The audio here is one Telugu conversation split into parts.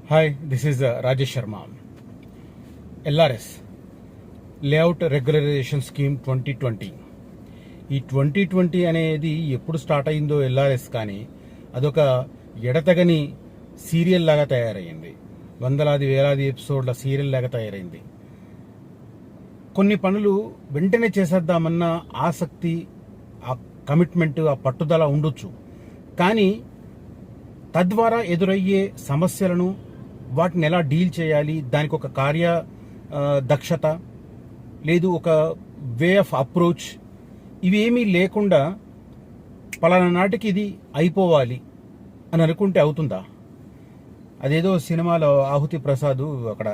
Hi this is Rajesh Sharma. LRS layout regularization scheme 2020. ఈ 2020 అనేది ఎప్పుడు స్టార్ట్ అయిందో ఎల్ఆర్ఎస్, కానీ అదొక ఎడతగని సీరియల్ లాగా తయారైంది. వందలాది వేలాది ఎపిసోడ్ల సీరియల్ లాగా తయారైంది. కొన్ని పనులు వెంటనే చేసేద్దామన్న ఆసక్తి, ఆ కమిట్మెంట్, ఆ పట్టుదల ఉండొచ్చు. కానీ తద్వారా ఎదురయ్యే సమస్యలను, వాటిని ఎలా డీల్ చేయాలి, దానికి ఒక కార్య దక్షత లేదు, ఒక వే ఆఫ్ అప్రోచ్, ఇవేమీ లేకుండా పలానా నాటికి ఇది అయిపోవాలి అని అనుకుంటే అవుతుందా? అదేదో సినిమాలో ఆహుతి ప్రసాద్ అక్కడ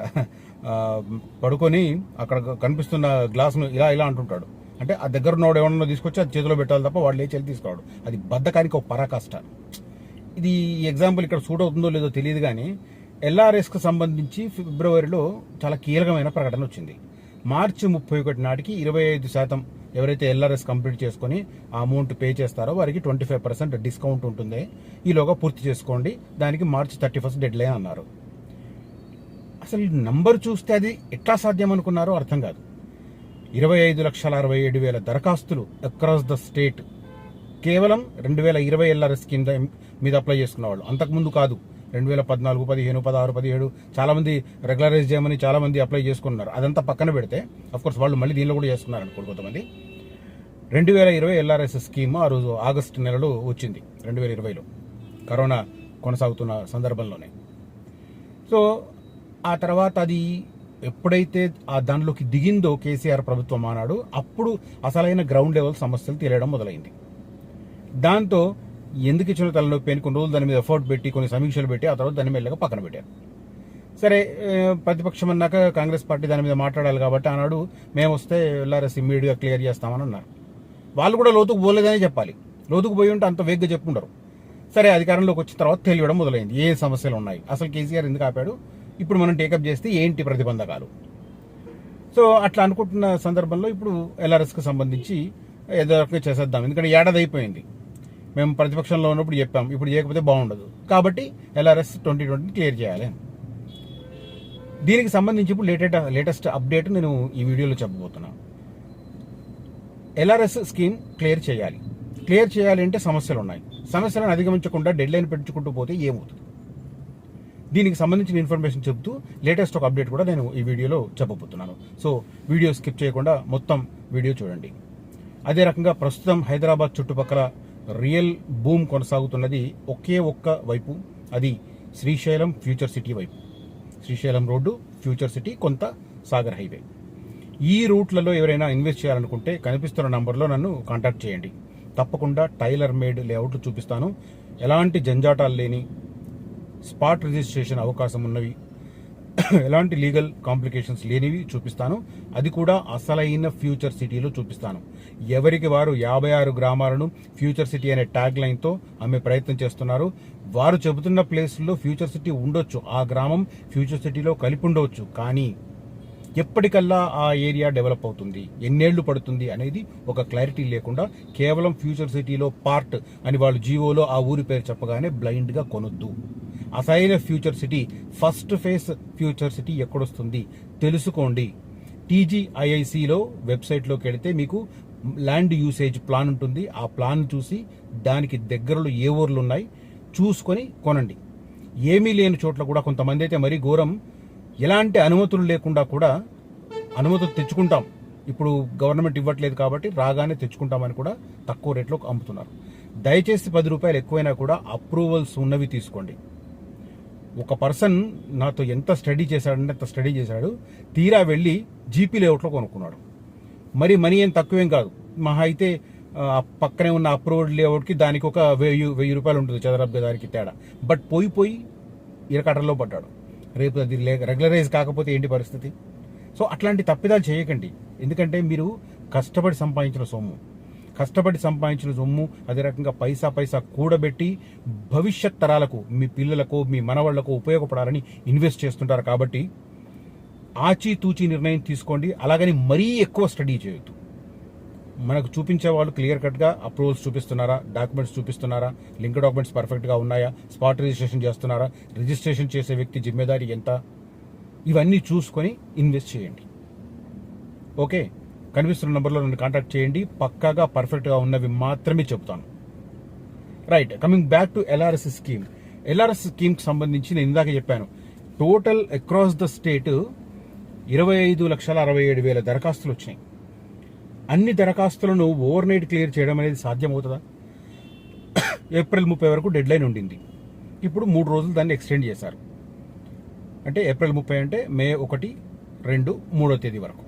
పడుకొని అక్కడ కనిపిస్తున్న గ్లాసును ఇలా ఇలా అంటుంటాడు. అంటే ఆ దగ్గర ఉన్నవాడు ఎవరన్నా తీసుకొచ్చి అది చేతిలో పెట్టాలి తప్ప వాడు లేచి తీసుకోవడం, అది బద్ధకానికి ఒక పరాకాష్ట. ఇది ఎగ్జాంపుల్ ఇక్కడ సూట్ అవుతుందో లేదో తెలియదు, కానీ ఎల్ఆర్ఎస్కు సంబంధించి ఫిబ్రవరిలో చాలా కీలకమైన ప్రకటన వచ్చింది. మార్చి 31 నాటికి 25% ఎవరైతే ఎల్ఆర్ఎస్ కంప్లీట్ చేసుకుని ఆ అమౌంట్ పే చేస్తారో వారికి 25% డిస్కౌంట్ ఉంటుంది. ఈలోగా పూర్తి చేసుకోండి, దానికి మార్చి 31 డెడ్ లైన్ అన్నారు. అసలు నంబర్ చూస్తే అది ఎట్లా సాధ్యం అనుకున్నారో అర్థం కాదు. 25,67,000 దరఖాస్తులు అక్రాస్ ద స్టేట్ కేవలం 2020 ఎల్ఆర్ఎస్ కింద మీద అప్లై చేసుకున్న వాళ్ళు. అంతకుముందు కాదు, 2014, 15, 16, 17 చాలా మంది రెగ్యులరైజ్ చేయమని చాలా మంది అప్లై చేసుకున్నారు. అదంతా పక్కన పెడితే అఫ్కోర్స్ వాళ్ళు మళ్ళీ దీనిలో కూడా చేసుకున్నారు అనుకోండి కొంతమంది. 2020 ఎల్ఆర్ఎస్ స్కీమ్ ఆ రోజు ఆగస్టు నెలలో వచ్చింది, 2020లో కరోనా కొనసాగుతున్న సందర్భంలోనే. సో ఆ తర్వాత అది ఎప్పుడైతే ఆ దానిలోకి దిగిందో కేసీఆర్ ప్రభుత్వం ఆనాడు, అప్పుడు అసలైన గ్రౌండ్ లెవెల్ సమస్యలు తెలియడం మొదలైంది. దాంతో ఎందుకు ఇచ్చిన తలనొప్పి అని కొన్ని రోజులు దాని మీద ఎఫర్ట్ పెట్టి, కొన్ని సమీక్షలు పెట్టి ఆ తర్వాత దాన్ని మెల్లగా పక్కన పెట్టారు. సరే, ప్రతిపక్షం అన్నాక కాంగ్రెస్ పార్టీ దాని మీద మాట్లాడాలి కాబట్టి ఆనాడు మేము వస్తే ఎల్ఆర్ఎస్ ఇమ్మీడియట్గా క్లియర్ చేస్తామని అన్నారు. వాళ్ళు కూడా లోతుకు పోలేదని చెప్పాలి, లోతుకు పోయి ఉంటే అంత వేగ్గా చెప్పుకుంటారు. సరే, అధికారంలోకి వచ్చిన తర్వాత తెలియడం మొదలైంది ఏ సమస్యలు ఉన్నాయి, అసలు కేసీఆర్ ఎందుకు ఆపాడు, ఇప్పుడు మనం టేకప్ చేస్తే ఏంటి ప్రతిబంధకాలు. సో అట్లా అనుకుంటున్న సందర్భంలో ఇప్పుడు ఎల్ఆర్ఎస్కి సంబంధించి ఏదో రకంగా చేసేద్దాం, ఎందుకంటే ఏడాది అయిపోయింది. మేము ప్రతిపక్షంలో ఉన్నప్పుడు చెప్పాం, ఇప్పుడు చేయకపోతే బాగుండదు, కాబట్టి ఎల్ఆర్ఎస్ 2020 క్లియర్ చేయాలి. దీనికి సంబంధించి ఇప్పుడు లేటెస్ట్ అప్డేట్ నేను ఈ వీడియోలో చెప్పబోతున్నాను. ఎల్ఆర్ఎస్ స్కీమ్ క్లియర్ చేయాలి అంటే సమస్యలు ఉన్నాయి. సమస్యలను అధిగమించకుండా డెడ్ లైన్ పెంచుకుంటూ పోతే ఏమవుతుంది? దీనికి సంబంధించిన ఇన్ఫర్మేషన్ చెబుతూ లేటెస్ట్ ఒక అప్డేట్ కూడా నేను ఈ వీడియోలో చెప్పబోతున్నాను. సో వీడియో స్కిప్ చేయకుండా మొత్తం వీడియో చూడండి. అదే రకంగా ప్రస్తుతం హైదరాబాద్ చుట్టుపక్కల రియల్ బూమ్ కొనసాగుతున్నది ఒకే ఒక్క వైపు, అది శ్రీశైలం ఫ్యూచర్ సిటీ వైపు. శ్రీశైలం రోడ్డు, ఫ్యూచర్ సిటీ, కొంత సాగర్ హైవే. ఈ రూట్లలో ఎవరైనా ఇన్వెస్ట్ చేయాలనుకుంటే కనిపిస్తున్న నంబర్లో నన్ను కాంటాక్ట్ చేయండి. తప్పకుండా టైలర్ మేడ్ లేఅవుట్లు చూపిస్తాను. ఎలాంటి జంజాటాలు లేని, స్పాట్ రిజిస్ట్రేషన్ అవకాశం ఉన్నవి, ఎలాంటి లీగల్ కాంప్లికేషన్స్ లేనివి చూపిస్తాను. అది కూడా అసలైన ఫ్యూచర్ సిటీలో చూపిస్తాను. ఎవరికి వారు 56 గ్రామాలను ఫ్యూచర్ సిటీ అనే ట్యాగ్ లైన్తో అమ్మే ప్రయత్నం చేస్తున్నారు. వారు చెబుతున్న ప్లేస్లో ఫ్యూచర్ సిటీ ఉండొచ్చు, ఆ గ్రామం ఫ్యూచర్ సిటీలో కలిపి ఉండవచ్చు, కానీ ఎప్పటికల్లా ఆ ఏరియా డెవలప్ అవుతుంది, ఎన్నేళ్లు పడుతుంది అనేది ఒక క్లారిటీ లేకుండా కేవలం ఫ్యూచర్ సిటీలో పార్ట్ అని వాళ్ళు జీవోలో ఆ ఊరి పేరు చెప్పగానే బ్లైండ్గా కొనొద్దు. అసలైన future city, first phase future city ఎక్కడొస్తుంది తెలుసుకోండి. TGIICలో వెబ్సైట్లోకి వెళితే మీకు ల్యాండ్ యూసేజ్ ప్లాన్ ఉంటుంది. ఆ ప్లాన్ చూసి దానికి దగ్గరలో ఏ ఊర్లు ఉన్నాయి చూసుకొని కొనండి. ఏమీ లేని చోట్ల కూడా కొంతమంది అయితే మరీ ఘోరం, ఎలాంటి అనుమతులు లేకుండా కూడా అనుమతులు తెచ్చుకుంటాం, ఇప్పుడు గవర్నమెంట్ ఇవ్వట్లేదు కాబట్టి రాగానే తెచ్చుకుంటామని కూడా తక్కువ రేట్లో అమ్ముతున్నారు. దయచేసి 10 రూపాయలు ఎక్కువైనా కూడా అప్రూవల్స్ ఉన్నవి తీసుకోండి. ఒక పర్సన్ నాతో ఎంత స్టడీ చేశాడంటే అంత స్టడీ చేశాడు, తీరా వెళ్ళి జీపీ లేఅవుట్లో కొనుక్కున్నాడు. మరి మనీ ఏం తక్కువేం కాదు, మహా అయితే పక్కనే ఉన్న అప్రూవ్డ్ లేఅవుట్కి దానికి ఒక 1000 రూపాయలు ఉంటుంది చదరపు దానికి తేడా. బట్ పోయి ఇరకటల్లో పడ్డాడు. రేపు అది రెగ్యులరైజ్ కాకపోతే ఏంటి పరిస్థితి? సో అట్లాంటి తప్పిదాలు చేయకండి, ఎందుకంటే మీరు కష్టపడి సంపాదించిన సొమ్ము అదే రకంగా పైసా కూడబెట్టి భవిష్యత్ తరాలకు, మీ పిల్లలకు, మీ మనవాళ్లకు ఉపయోగపడాలని ఇన్వెస్ట్ చేస్తుంటారు. కాబట్టి ఆచితూచి నిర్ణయం తీసుకోండి. అలాగని మరీ ఎక్కువ స్టడీ చేయొద్దు. మనకు చూపించే వాళ్ళు క్లియర్ కట్గా అప్రూవల్స్ చూపిస్తున్నారా, డాక్యుమెంట్స్ చూపిస్తున్నారా, లింక్ డాక్యుమెంట్స్ పర్ఫెక్ట్గా ఉన్నాయా, స్పాట్ రిజిస్ట్రేషన్ చేస్తున్నారా, రిజిస్ట్రేషన్ చేసే వ్యక్తి జిమ్మేదారీ ఎంత, ఇవన్నీ చూసుకొని ఇన్వెస్ట్ చేయండి. ఓకే, కనిపిస్తున్న నెంబర్లో నన్ను కాంటాక్ట్ చేయండి. పక్కాగా పర్ఫెక్ట్గా ఉన్నవి మాత్రమే చెప్తాను. Right, coming back to LRS scheme. LRS స్కీమ్కి సంబంధించి నేను ఇందాక చెప్పాను, టోటల్ అక్రాస్ ద స్టేట్ 25,67,000 దరఖాస్తులు వచ్చినాయి. అన్ని దరఖాస్తులను ఓవర్ నైట్ క్లియర్ చేయడం అనేది సాధ్యమవుతుందా? ఏప్రిల్ 30 వరకు డెడ్ లైన్ ఉండింది. ఇప్పుడు 3 రోజులు దాన్ని ఎక్స్టెండ్ చేశారు. అంటే ఏప్రిల్ 30 అంటే మే 1, 2, 3వ తేదీ వరకు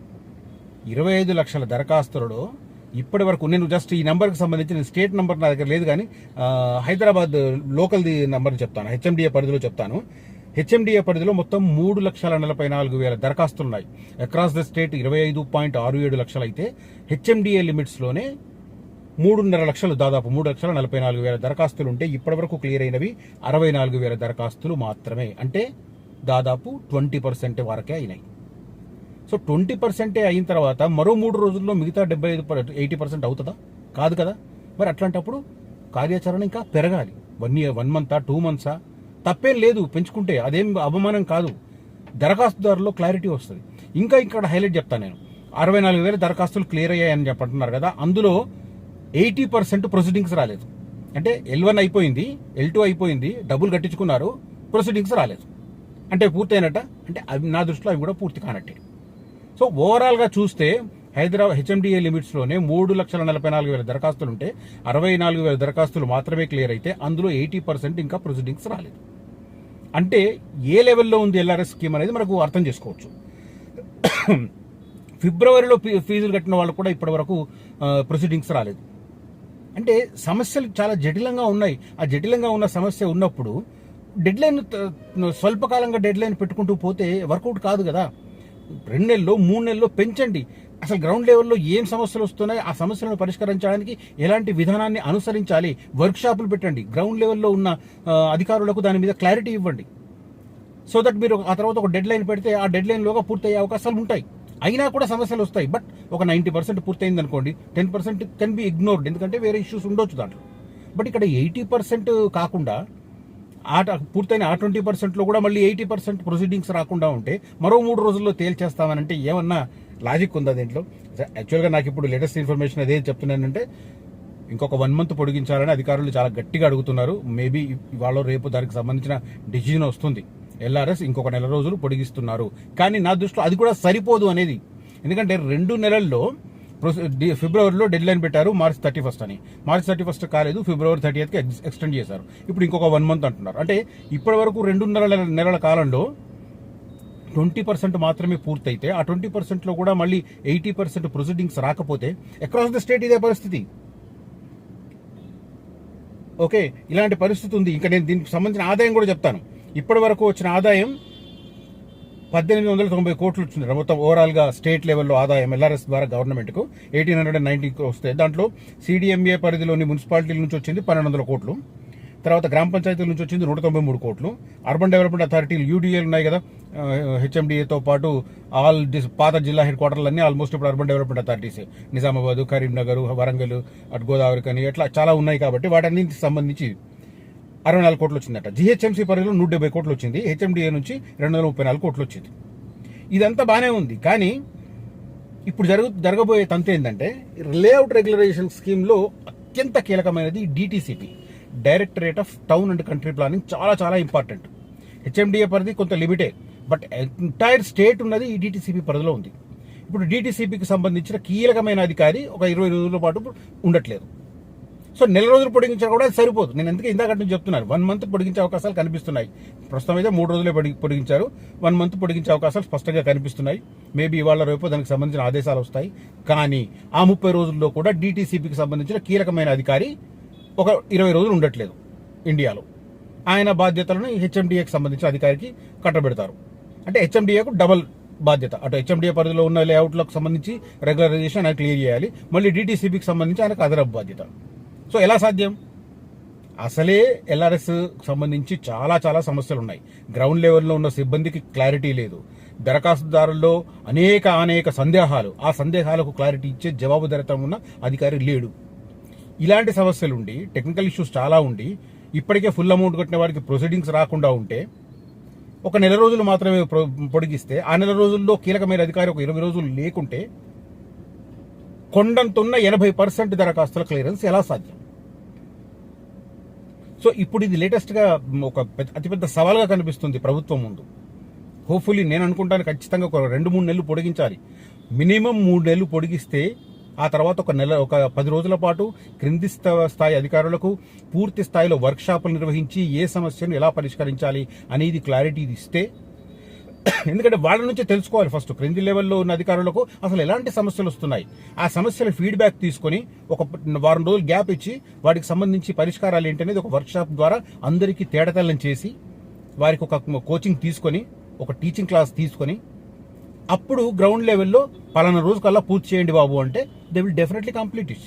25 లక్షల దరఖాస్తులలో ఇప్పటి వరకు, నేను జస్ట్ ఈ నెంబర్కి సంబంధించి నేను స్టేట్ నెంబర్ నా దగ్గర లేదు కానీ హైదరాబాద్ లోకల్ది నెంబర్ చెప్తాను, హెచ్ఎండిఏ పరిధిలో చెప్తాను. హెచ్ఎండిఏ పరిధిలో మొత్తం 3,44,000 దరఖాస్తులు ఉన్నాయి. అక్రాస్ ద స్టేట్ 25.67 లక్షలు అయితే హెచ్ఎండిఏ లిమిట్స్లోనే 3.5 లక్షలు, దాదాపు 3,44,000 దరఖాస్తులు ఉంటే ఇప్పటి వరకు క్లియర్ అయినవి 64,000 దరఖాస్తులు మాత్రమే. అంటే దాదాపు 20% వరకే అయినాయి. సో 20% అయిన తర్వాత మరో 3 రోజుల్లో మిగతా 80% అవుతుందా? కాదు కదా. మరి అట్లాంటప్పుడు కార్యాచరణ ఇంకా పెరగాలి. 1 మంతా, 2 మంత్సా, తప్పేం లేదు పెంచుకుంటే, అదేం అవమానం కాదు. దరఖాస్తుదారులో క్లారిటీ వస్తుంది. ఇంకా ఇక్కడ హైలైట్ చెప్తాను నేను, 64,000 దరఖాస్తులు క్లియర్ అయ్యాయని చెప్పంటున్నారు కదా, అందులో 80% ప్రొసీడింగ్స్ రాలేదు. అంటే L1 అయిపోయింది, L2 అయిపోయింది, డబ్బులు కట్టించుకున్నారు, ప్రొసీడింగ్స్ రాలేదు. అంటే పూర్తయినట్ట? అంటే అవి నా దృష్టిలో అవి కూడా పూర్తి కానట్టే. సో ఓవరాల్గా చూస్తే హైదరాబాద్ హెచ్ఎండిఏ లిమిట్స్లోనే 3,44,000 దరఖాస్తులు ఉంటే 64,000 దరఖాస్తులు మాత్రమే క్లియర్ అయితే అందులో 80% ఇంకా ప్రొసీడింగ్స్ రాలేదు. అంటే ఏ లెవెల్లో ఉంది ఎల్ఆర్ఎస్ స్కీమ్ అనేది మనకు అర్థం చేసుకోవచ్చు. ఫిబ్రవరిలో ఫీజులు కట్టిన వాళ్ళు కూడా ఇప్పటి వరకు ప్రొసీడింగ్స్ రాలేదు. అంటే సమస్యలు చాలా జటిలంగా ఉన్నాయి. ఆ జటిలంగా ఉన్న సమస్య ఉన్నప్పుడు డెడ్లైన్ స్వల్పకాలంగా డెడ్లైన్ పెట్టుకుంటూ పోతే వర్కౌట్ కాదు కదా. 2 నెలల్లో 3 నెలల్లో పెంచండి. అసలు గ్రౌండ్ లెవెల్లో ఏం సమస్యలు వస్తున్నాయి, ఆ సమస్యలను పరిష్కరించడానికి ఎలాంటి విధానాన్ని అనుసరించాలి, వర్క్ షాపులు పెట్టండి. గ్రౌండ్ లెవెల్లో ఉన్న అధికారులకు దాని మీద క్లారిటీ ఇవ్వండి. సో దట్ మీరు ఆ తర్వాత ఒక డెడ్ లైన్ పెడితే ఆ డెడ్ లైన్లోగా పూర్తయ్యే అవకాశాలు ఉంటాయి. అయినా కూడా సమస్యలు వస్తాయి. బట్ ఒక 90% పూర్తయింది అనుకోండి, 10% కెన్ బి ఇగ్నోర్డ్, ఎందుకంటే వేరే ఇష్యూస్ ఉండొచ్చు దాంట్లో. బట్ ఇక్కడ 80% కాకుండా పూర్తయిన ఆ 20%లో కూడా మళ్ళీ 80% ప్రొసీడింగ్స్ రాకుండా ఉంటే మరో 3 రోజుల్లో తేల్చేస్తామనంటే ఏమన్నా లాజిక్ ఉందా దీంట్లో? యాక్చువల్గా నాకు ఇప్పుడు లేటెస్ట్ ఇన్ఫర్మేషన్ అదే చెప్తున్నానంటే, ఇంకొక 1 మంత్ పొడిగించాలని అధికారులు చాలా గట్టిగా అడుగుతున్నారు. మేబీ ఇవాళ రేపు దానికి సంబంధించిన డిసిజన్ వస్తుంది. ఎల్ఆర్ఎస్ ఇంకొక 1 నెల రోజులు పొడిగిస్తున్నారు. కానీ నా దృష్టిలో అది కూడా సరిపోదు అనేది. ఎందుకంటే 2 నెలల్లో ఫిబ్రవరిలో డెడ్ లైన్ పెట్టారు మార్చ్ 31 అని. మార్చ్ 31 కాలేదు, ఫిబ్రవరి 30కి ఎక్స్టెండ్ చేశారు. ఇప్పుడు ఇంకొక 1 మంత్ అంటున్నారు. అంటే ఇప్పటి వరకు 2.5 నెలల కాలంలో 20% మాత్రమే పూర్తయితే ఆ 20%లో కూడా మళ్ళీ 80% ప్రొసీడింగ్స్ రాకపోతే అక్రాస్ ద స్టేట్ ఇదే పరిస్థితి. ఓకే, ఇలాంటి పరిస్థితి ఉంది. ఇంకా నేను దీనికి సంబంధించిన ఆదాయం కూడా చెప్తాను. ఇప్పటి వరకు వచ్చిన ఆదాయం 1,890 కోట్లు వచ్చింది. మొత్తం ఓవరాల్గా స్టేట్ లెవెల్లో ఆదాయం ఎల్ఆర్ఎస్ ద్వారా గవర్నమెంట్కు 1,890 వస్తాయి. దాంట్లో సిడిఎంఏ పరిధిలోని మున్సిపాలిటీల నుంచి వచ్చింది 1,200 కోట్లు. తర్వాత గ్రామ పంచాయతీల నుంచి వచ్చింది 193 కోట్లు. అర్బన్ డెవలప్మెంట్ అథారిటీలు యూడిఏలు ఉన్నాయి కదా, హెచ్ఎండిఏతో పాటు పాత జిల్లా హెడ్ క్వార్టర్లన్నీ ఆల్మోస్ట్ ఇప్పుడు అర్బన్ డెవలప్మెంట్ అథారిటీసే. నిజామాబాద్, కరీంనగర్, వరంగల్, అటు గోదావరి కానీ ఇట్లా చాలా ఉన్నాయి కాబట్టి వాటన్నింటికి సంబంధించి 64 కోట్లు వచ్చిందట. జిహెచ్ఎంసీ పరిధిలో 170 కోట్లు వచ్చింది. హెచ్ఎండిఏ నుంచి 234 కోట్లు వచ్చింది. ఇదంతా బాగానే ఉంది. కానీ ఇప్పుడు జరగబోయే తంతు ఏంటంటే, లేఅవుట్ రెగ్యులరైజేషన్ స్కీమ్లో అత్యంత కీలకమైనది DTCP, directorate of town and country planning. చాలా చాలా ఇంపార్టెంట్. హెచ్ఎండిఏ పరిధి కొంత లిమిటే, బట్ ఎంటైర్ స్టేట్ ఉన్నది ఈ డిటిసిపి పరిధిలో ఉంది. ఇప్పుడు డిటిసిపికి సంబంధించిన కీలకమైన అధికారి ఒక 20 రోజుల పాటు ఉండట్లేదు. సో 1 నెల రోజులు పొడిగించా కూడా సరిపోదు. నేను ఎందుకు ఇందాక నుంచి చెప్తున్నాను, 1 మంత్ పొడిగించే అవకాశాలు కనిపిస్తున్నాయి. ప్రస్తుతం అయితే 3 రోజులే పొడిగించారు. 1 మంత్ పొడిగించే అవకాశాలు స్పష్టంగా కనిపిస్తున్నాయి. మేబీ ఇవాళ రేపు దానికి సంబంధించిన ఆదేశాలు వస్తాయి. కానీ ఆ 30 రోజుల్లో కూడా డిటిసిపికి సంబంధించిన కీలకమైన అధికారి ఒక 20 రోజులు ఉండట్లేదు ఇండియాలో. ఆయన బాధ్యతలను హెచ్ఎండిఏకి సంబంధించిన అధికారికి కట్టబెడతారు. అంటే హెచ్ఎండిఏకు డబల్ బాధ్యత. అటు హెచ్ఎండిఏ పరిధిలో ఉన్న లేఅవుట్లకు సంబంధించి రెగ్యులరైజేషన్ ఆయన క్లియర్ చేయాలి, మళ్ళీ డిటిసిపికి సంబంధించి ఆయనకు అదనపు బాధ్యత. సో ఎలా సాధ్యం? అసలే ఎల్ఆర్ఎస్ సంబంధించి చాలా చాలా సమస్యలు ఉన్నాయి. గ్రౌండ్ లెవెల్లో ఉన్న సిబ్బందికి క్లారిటీ లేదు. దరఖాస్తుదారుల్లో అనేక సందేహాలు, ఆ సందేహాలకు క్లారిటీ ఇచ్చే జవాబుదారితనం ఉన్న అధికారి లేడు. ఇలాంటి సమస్యలు ఉండి, టెక్నికల్ ఇష్యూస్ చాలా ఉండి, ఇప్పటికే ఫుల్ అమౌంట్ కట్టిన వారికి ప్రొసీడింగ్స్ రాకుండా ఉంటే, ఒక నెల రోజులు మాత్రమే పొడిగిస్తే, ఆ నెల రోజుల్లో కీలకమైన అధికారి ఒక 20 రోజులు లేకుంటే కొండంతున్న 80% దరఖాస్తుల క్లియరెన్స్ ఎలా సాధ్యం? సో ఇప్పుడు ఇది లేటెస్ట్గా ఒక అతిపెద్ద సవాల్గా కనిపిస్తుంది ప్రభుత్వం ముందు. హోప్ఫుల్లీ నేను అనుకుంటాను ఖచ్చితంగా ఒక 2-3 నెలలు పొడిగించాలి. మినిమం 3 నెలలు పొడిగిస్తే ఆ తర్వాత ఒక 10 రోజుల పాటు క్రింది స్థాయి అధికారులకు పూర్తి స్థాయిలో వర్క్షాపులు నిర్వహించి ఏ సమస్యను ఎలా పరిష్కరించాలి అనేది క్లారిటీ ఇస్తే, ఎందుకంటే వాళ్ళ నుంచి తెలుసుకోవాలి ఫస్ట్ క్రింది లెవెల్లో ఉన్న అధికారులకు అసలు ఎలాంటి సమస్యలు వస్తున్నాయి, ఆ సమస్యల ఫీడ్బ్యాక్ తీసుకొని ఒక వారం రోజులు గ్యాప్ ఇచ్చి వాటికి సంబంధించి పరిష్కారాలు ఏంటనేది ఒక వర్క్షాప్ ద్వారా అందరికీ తేడతెల్లం చేసి, వారికి ఒక కోచింగ్ తీసుకొని, ఒక టీచింగ్ క్లాస్ తీసుకొని, అప్పుడు గ్రౌండ్ లెవెల్లో పలానా రోజు కల్లా పూర్తి చేయండి బాబు అంటే they will definitely complete it.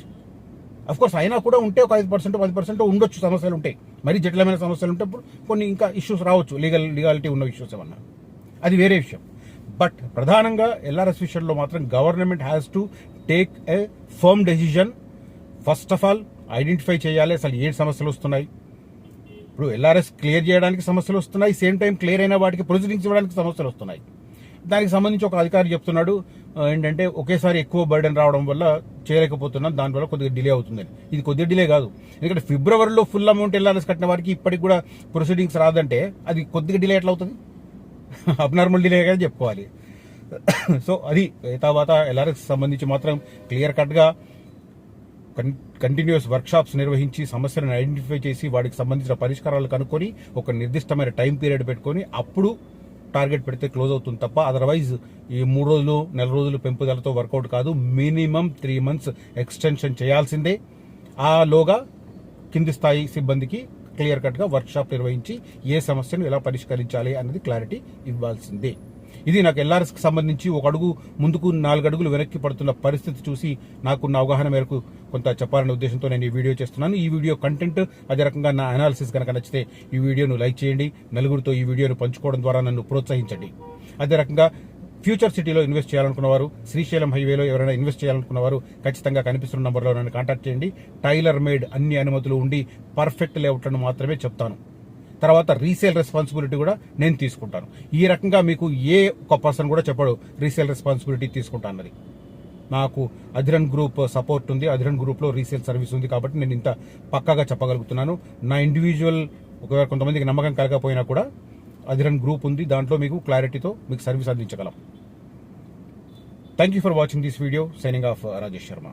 Of course అయినా కూడా ఉంటే ఒక 5% 10% ఉండొచ్చు సమస్యలు ఉంటాయి, మరీ జటిలమైన సమస్యలు ఉంటే కొన్ని ఇంకా ఇష్యూస్ రావచ్చు, లీగాలిటీ ఉన్న ఇష్యూస్ ఏమన్నా, అది వేరే విషయం. బట్ ప్రధానంగా ఎల్ఆర్ఎస్ విషయంలో మాత్రం government has to take a firm decision. First of all identify చేయాలి అసలు ఏ సమస్యలు వస్తున్నాయి. ఇప్పుడు ఎల్ఆర్ఎస్ క్లియర్ చేయడానికి సమస్యలు వస్తున్నాయి, సేమ్ టైం క్లియర్ అయిన వాటికి ప్రొసీడింగ్స్ ఇవ్వడానికి సమస్యలు వస్తున్నాయి. దానికి సంబంధించి ఒక అధికారి చెప్తున్నాడు ఏంటంటే ఒకేసారి ఎక్కువ బర్డెన్ రావడం వల్ల చేయలేకపోతున్నాం, దానివల్ల కొద్దిగా డిలే అవుతుందని. ఇది కొద్దిగా డిలే కాదు, ఎందుకంటే ఫిబ్రవరిలో ఫుల్ అమౌంట్ ఎల్ఆర్ఎస్ కట్టిన వారికి ఇప్పటికి కూడా ప్రొసీడింగ్స్ రాదంటే అది కొద్దిగా డిలే ఎట్లా అవుతుంది? అబ్నార్మల్ డిలే కానీ చెప్పుకోవాలి. సో అది తర్వాత ఎల్ఆర్ఎస్ సంబంధించి మాత్రం క్లియర్ కట్గా కంటిన్యూస్ వర్క్షాప్స్ నిర్వహించి సమస్యలను ఐడెంటిఫై చేసి వాటికి సంబంధించిన పరిష్కారాలు కనుక్కొని ఒక నిర్దిష్టమైన టైం పీరియడ్ పెట్టుకొని అప్పుడు టార్గెట్ పెడితే క్లోజ్ అవుతుంది తప్ప అదర్వైజ్ ఈ 3 రోజులు, నెల రోజులు పెంపుదలతో వర్కౌట్ కాదు. మినిమం 3 months ఎక్స్టెన్షన్ చేయాల్సిందే. ఆ లోగా కింది స్థాయి సిబ్బందికి క్లియర్ కట్గా వర్క్షాప్ నిర్వహించి ఏ సమస్యను ఎలా పరిష్కరించాలి అన్నది క్లారిటీ ఇవ్వాల్సిందే. ఇది నాకు ఎల్ఆర్ఎస్కి సంబంధించి ఒక అడుగు ముందుకు 4 అడుగులు వెనక్కి పడుతున్న పరిస్థితి చూసి నాకున్న అవగాహన మేరకు కొంత చెప్పాలనే ఉద్దేశంతో నేను ఈ వీడియో చేస్తున్నాను. ఈ వీడియో కంటెంట్ అదే రకంగా నా అనాలిసిస్ కనుక నచ్చితే ఈ వీడియోను లైక్ చేయండి, నలుగురితో ఈ వీడియోను పంచుకోవడం ద్వారా నన్ను ప్రోత్సహించండి. అదే రకంగా ఫ్యూచర్ సిటీలో ఇన్వెస్ట్ చేయాలనుకున్న వారు, శ్రీశైలం హైవేలో ఎవరైనా ఇన్వెస్ట్ చేయాలనుకున్న వారు ఖచ్చితంగా కనిపిస్తున్న నంబర్లో నన్ను కాంటాక్ట్ చేయండి. టైలర్ మేడ్ అన్ని అనుమతులు ఉండి పర్ఫెక్ట్ లేఅవుట్లను మాత్రమే చెప్తాను. తర్వాత రీసేల్ రెస్పాన్సిబిలిటీ కూడా నేను తీసుకుంటాను. ఈ రకంగా మీకు ఏ ఒక్క పర్సన్ కూడా చెప్పడు రీసేల్ రెస్పాన్సిబిలిటీ తీసుకుంటా అన్నది. నాకు అధిరన్ గ్రూప్ సపోర్ట్ ఉంది, అధిరన్ గ్రూప్లో రీసేల్ సర్వీస్ ఉంది కాబట్టి నేను ఇంత పక్కాగా చెప్పగలుగుతున్నాను. నా ఇండివిజువల్ ఒకవేళ కొంతమందికి నమ్మకం కలగకపోయినా కూడా అధిరన్ గ్రూప్ ఉంది, దాంట్లో మీకు క్లారిటీతో మీకు సర్వీస్ అందించగలం. Thank you for watching this video. Signing off Rajesh Sharma.